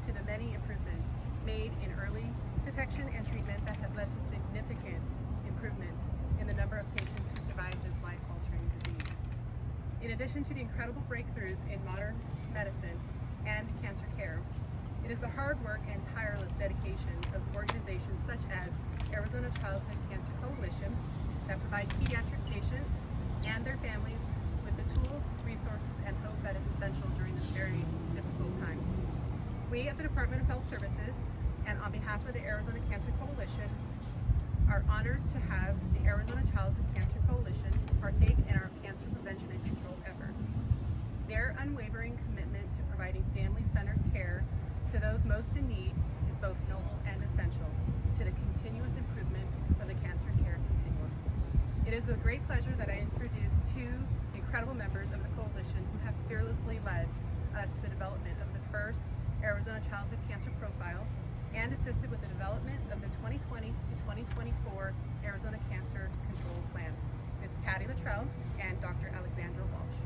to the many improvements made in early detection and treatment that have led to significant improvements in the number of patients who survive this life-altering disease. In addition to the incredible breakthroughs in modern medicine and cancer care, it is the hard work and tireless dedication of organizations such as Arizona Childhood Cancer Coalition that provide pediatric patients and their families with the tools, resources, and hope that is essential during this very difficult time. We at the Department of Health Services, and on behalf of the Arizona Cancer Coalition, are honored to have the Arizona Childhood Cancer Coalition partake in our cancer prevention and control efforts. Their unwavering commitment to providing family-centered care to those most in need is both noble and essential to the continuous improvement of the cancer care continuum. It is with great pleasure that I introduce two incredible members of the coalition who have fearlessly led us to the development of the first Arizona Childhood Cancer Profile and assisted with the development of the 2020 to 2024 Arizona Cancer Control Plan, Ms. Patty Luttrell and Dr. Alexandra Walsh.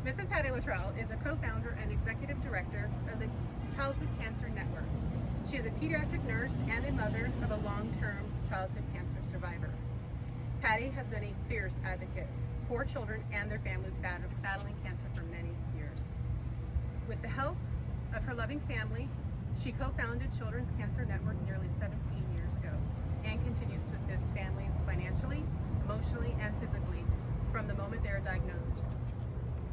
Mrs. Patty Luttrell is a co-founder and executive director of the Childhood Cancer Network. She is a pediatric nurse and a mother of a long-term childhood cancer survivor. Patty has been a fierce advocate for children and their families battling cancer for many years. With the help of her loving family, she co-founded Children's Cancer Network nearly 17 years ago and continues to assist families financially, emotionally, and physically from the moment they are diagnosed.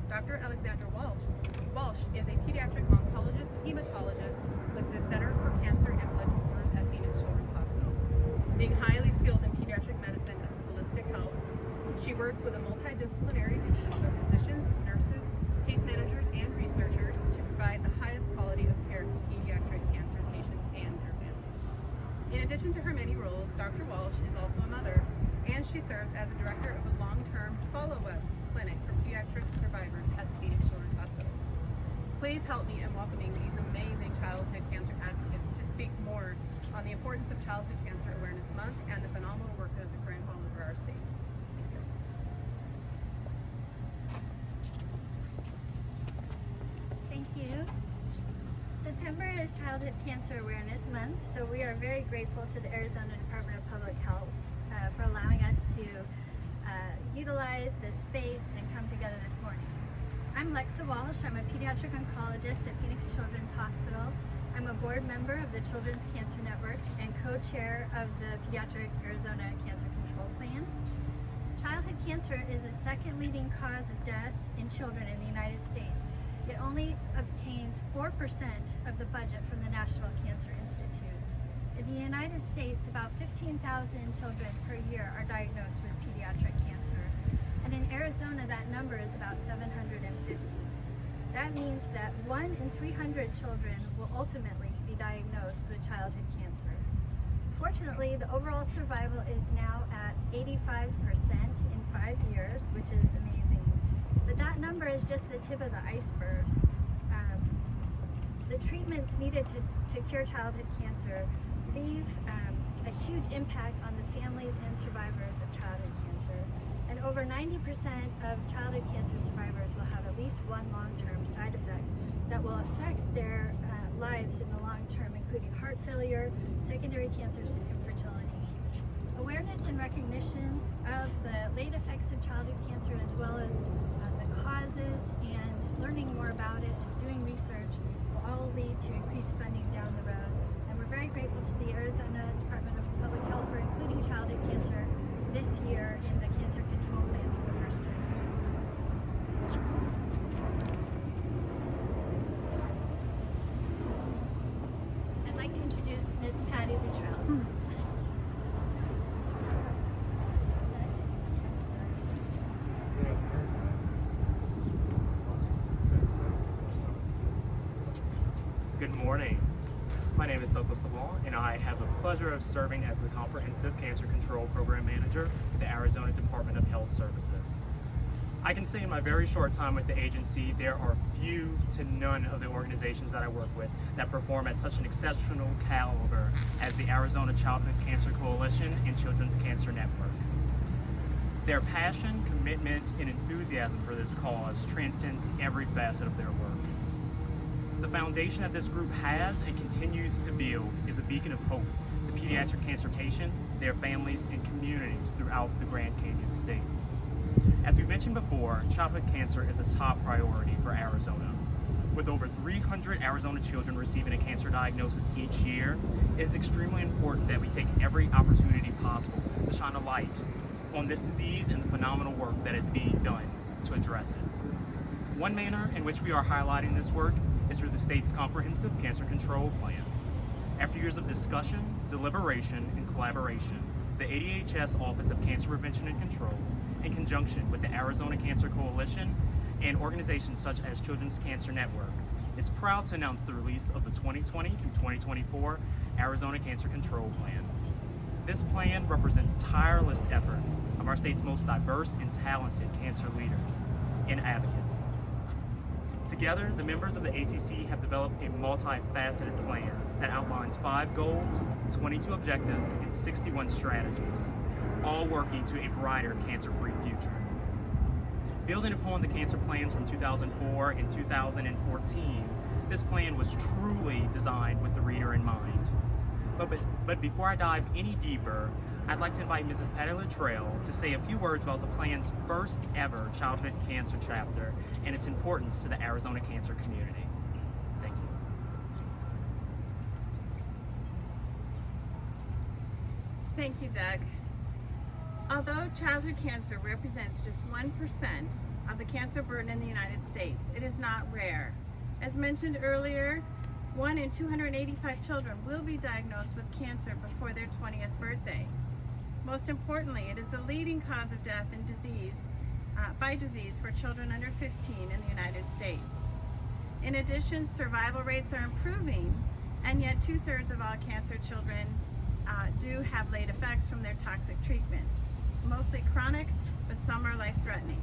Dr. Alexandra Walsh is a pediatric oncologist, hematologist with the Center for Cancer and Blood Disorders at Phoenix Children's Hospital. Being highly skilled in pediatric medicine and holistic health, she works with a multidisciplinary team of physicians, nurses, case managers, and researchers to provide the highest quality of care to pediatric cancer patients and their families. In addition to her many roles, Dr. Walsh is also a mother, and she serves as a director of a long-term follow-up clinic for pediatric survivors at the Phoenix Children's Hospital. Please help me in welcoming these amazing childhood cancer advocates to speak more on the importance of Childhood Cancer Awareness Month and the phenomenal work that is occurring all over our state. Thank you. September is Childhood Cancer Awareness Month, so we are very grateful to the Arizona Department of Public Health for allowing us to utilize this space and come together this morning. I'm Lexa Walsh. I'm a pediatric oncologist at Phoenix Children's Hospital. I'm a board member of the Children's Cancer Network and co-chair of the Pediatric Arizona Cancer Control Plan. Childhood cancer is the second leading cause of death in children in the United States. It only obtains 4% of the budget from the National Cancer Institute. In the United States, about 15,000 children per year are diagnosed with pediatric cancer. And in Arizona, that number is about 750. That means that 1 in 300 children will ultimately be diagnosed with childhood cancer. Fortunately, the overall survival is now at 85% in 5 years, which is amazing. But that number is just the tip of the iceberg. The treatments needed to cure childhood cancer leave a huge impact on the families and survivors of childhood cancer. And over 90% of childhood cancer survivors will have at least one long-term side effect that will affect their lives in the long term, including heart failure, secondary cancers, and infertility. Awareness and recognition of the late effects of childhood cancer, as well as the causes, and learning more about it and doing research will all lead to increased funding down the road. And we're very grateful to the Arizona Department of Public Health for including childhood cancer this year in the Cancer Control Plan for the first time. I'd like to introduce Ms. Patty Luttrell. Good morning. My name is Douglas LeBlanc, and I have the pleasure of serving as the Comprehensive Cancer Control Program Manager at the Arizona Department of Health Services. I can say in my very short time with the agency, there are few to none of the organizations that I work with that perform at such an exceptional caliber as the Arizona Childhood Cancer Coalition and Children's Cancer Network. Their passion, commitment, and enthusiasm for this cause transcends every facet of their work. The foundation that this group has and continues to build is a beacon of hope to pediatric cancer patients, their families, and communities throughout the Grand Canyon State. As we've mentioned before, childhood cancer is a top priority for Arizona. With over 300 Arizona children receiving a cancer diagnosis each year, it is extremely important that we take every opportunity possible to shine a light on this disease and the phenomenal work that is being done to address it. One manner in which we are highlighting this work is through the state's Comprehensive Cancer Control Plan. After years of discussion, deliberation, and collaboration, the ADHS Office of Cancer Prevention and Control, in conjunction with the Arizona Cancer Coalition and organizations such as Children's Cancer Network, is proud to announce the release of the 2020 through 2024 Arizona Cancer Control Plan. This plan represents tireless efforts of our state's most diverse and talented cancer leaders and advocates. Together, the members of the ACC have developed a multifaceted plan that outlines 5 goals, 22 objectives, and 61 strategies, all working to a brighter cancer-free future. Building upon the cancer plans from 2004 and 2014, this plan was truly designed with the reader in mind. But before I dive any deeper, I'd like to invite Mrs. Patty Luttrell to say a few words about the plan's first ever childhood cancer chapter and its importance to the Arizona cancer community. Thank you. Thank you, Doug. Although childhood cancer represents just 1% of the cancer burden in the United States, it is not rare. As mentioned earlier, 1 in 285 children will be diagnosed with cancer before their 20th birthday. Most importantly, it is the leading cause of death and by disease for children under 15 in the United States. In addition, survival rates are improving, and yet 2/3 of all cancer children do have late effects from their toxic treatments, mostly chronic, but some are life-threatening.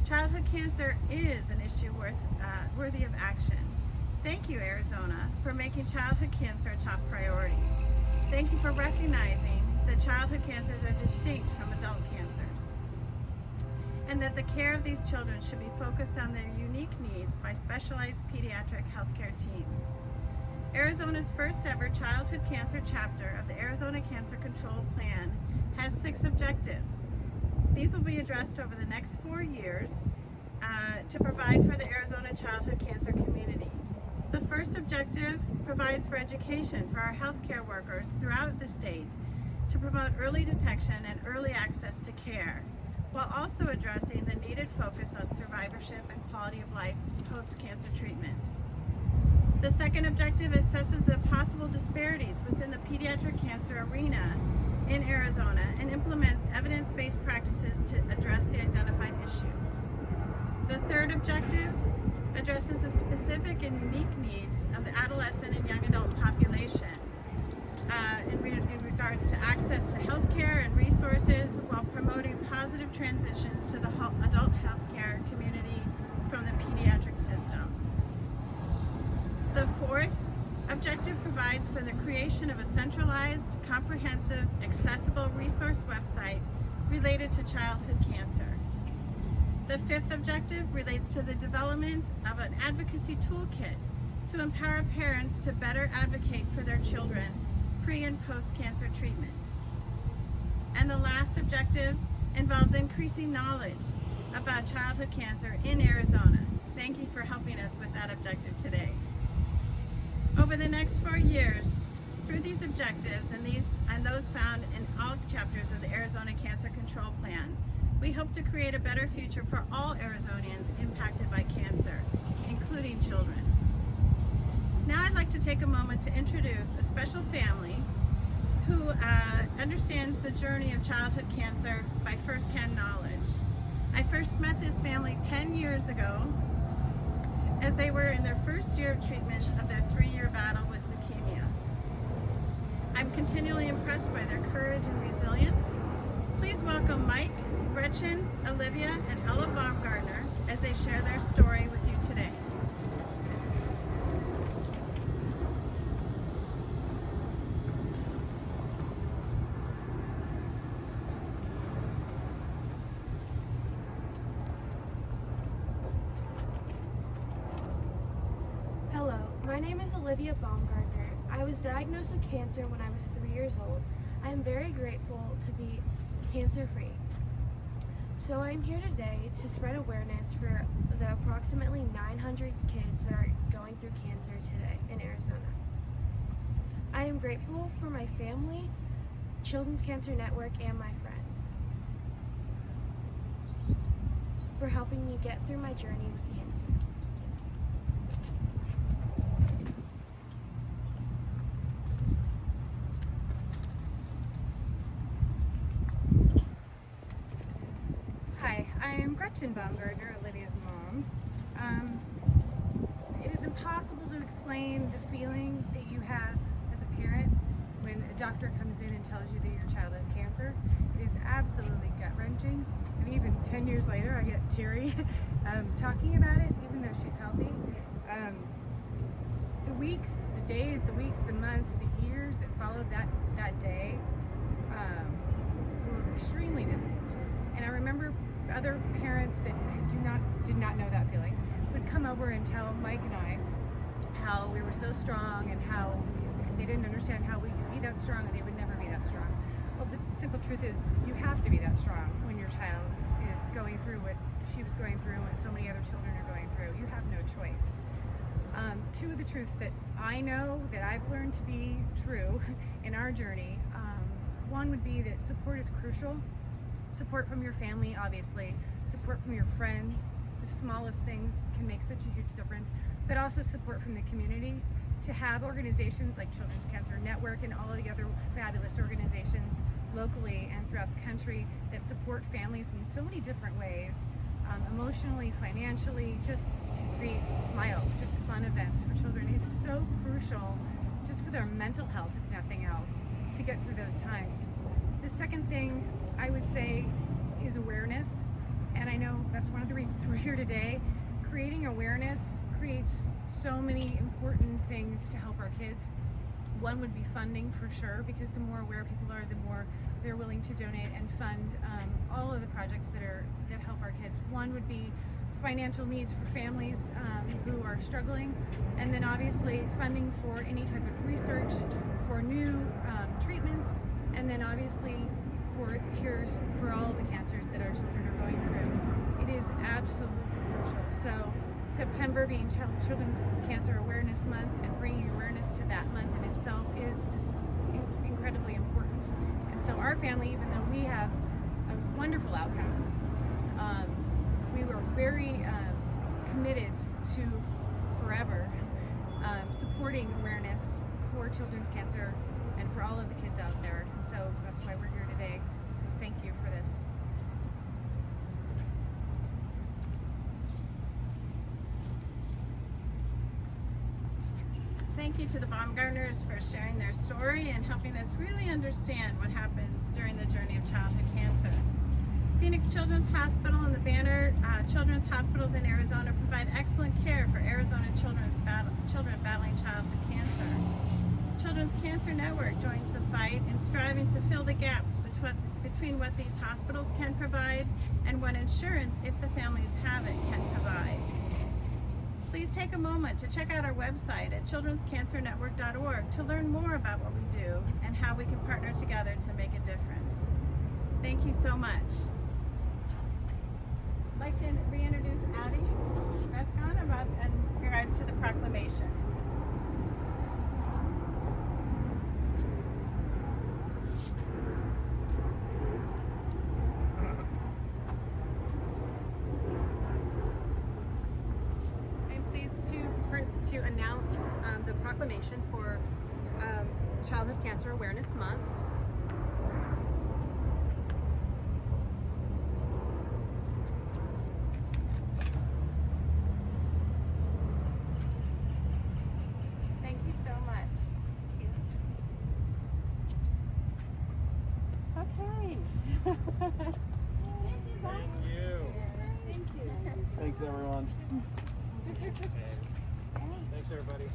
Childhood cancer is an issue worthy of action. Thank you, Arizona, for making childhood cancer a top priority. Thank you for recognizing that childhood cancers are distinct from adult cancers, and that the care of these children should be focused on their unique needs by specialized pediatric healthcare teams. Arizona's first ever childhood cancer chapter of the Arizona Cancer Control Plan has 6 objectives. These will be addressed over the next 4 years to provide for the Arizona childhood cancer community. The first objective provides for education for our healthcare workers throughout the state to promote early detection and early access to care, while also addressing the needed focus on survivorship and quality of life post-cancer treatment. The second objective assesses the possible disparities within the pediatric cancer arena in Arizona and implements evidence-based practices to address the identified issues. The third objective addresses the specific and unique needs of the adolescent and young adult population in regards to access to healthcare and resources, while promoting positive transitions to the adult healthcare community from the pediatric system. The fourth objective provides for the creation of a centralized, comprehensive, accessible resource website related to childhood cancer. The fifth objective relates to the development of an advocacy toolkit to empower parents to better advocate for their children pre- and post-cancer treatment. And the last objective involves increasing knowledge about childhood cancer in Arizona. Thank you for helping us with that objective today. Over the next 4 years, through these objectives and those found in all chapters of the Arizona Cancer Control Plan, we hope to create a better future for all Arizonians impacted by cancer, including children. Now I'd like to take a moment to introduce a special family who understands the journey of childhood cancer by firsthand knowledge. I first met this family 10 years ago as they were in their first year of treatment of their 3-year battle with leukemia. I'm continually impressed by their courage and resilience. Please welcome Mike, Gretchen, Olivia, and Ella Baumgartner as they share their story with you today. My name is Olivia Baumgartner. I was diagnosed with cancer when I was 3 years old. I am very grateful to be cancer-free. So I'm here today to spread awareness for the approximately 900 kids that are going through cancer today in Arizona. I am grateful for my family, Children's Cancer Network, and my friends for helping me get through my journey with cancer. Hi, I am Gretchen Baumgartner, Olivia's mom. It is impossible to explain the feeling that you have as a parent when a doctor comes in and tells you that your child has cancer. It is absolutely gut-wrenching, and even 10 years later I get teary talking about it, even though she's healthy. The weeks, the days, the weeks, the months, the years that followed that day were extremely difficult. And I remember other parents that did not know that feeling would come over and tell Mike and I how we were so strong and how they didn't understand how we could be that strong and they would never be that strong. Well, the simple truth is you have to be that strong when your child is going through what she was going through and what so many other children are going through. You have no choice. Two of the truths that I know that I've learned to be true in our journey, one would be that support is crucial. Support from your family, obviously, support from your friends, the smallest things can make such a huge difference, but also support from the community. To have organizations like Children's Cancer Network and all of the other fabulous organizations locally and throughout the country that support families in so many different ways, emotionally, financially, just to create smiles, just fun events for children is so crucial just for their mental health, if nothing else, to get through those times. The second thing I would say is awareness, and I know that's one of the reasons we're here today. Creating awareness creates so many important things to help our kids. One would be funding for sure, because the more aware people are, the more they're willing to donate and fund all of the projects that help our kids. One would be financial needs for families who are struggling, and then obviously funding for any type of research, for new treatments, and then obviously for cures for all the cancers that our children are going through. It is absolutely crucial. So September being Children's Cancer Awareness Month and bringing awareness to that month in itself is incredibly important. And so our family, even though we have a wonderful outcome, we were very committed to forever supporting awareness for children's cancer and for all of the kids out there. And so that's why we're here today. So thank you for this. Thank you to the Baumgartners for sharing their story and helping us really understand what happens during the journey of childhood cancer. Phoenix Children's Hospital and the Banner Children's Hospitals in Arizona provide excellent care for Arizona children battling childhood cancer. Children's Cancer Network joins the fight in striving to fill the gaps between what these hospitals can provide and what insurance, if the families have it, can provide. Please take a moment to check out our website at childrenscancernetwork.org to learn more about what we do and how we can partner together to make a difference. Thank you so much. I'd like to reintroduce Addie Rescon in regards to the proclamation. To announce the proclamation for Childhood Cancer Awareness Month. Thank you so much. Okay. Thank you. Thank you. Thanks, everyone. Thanks, everybody.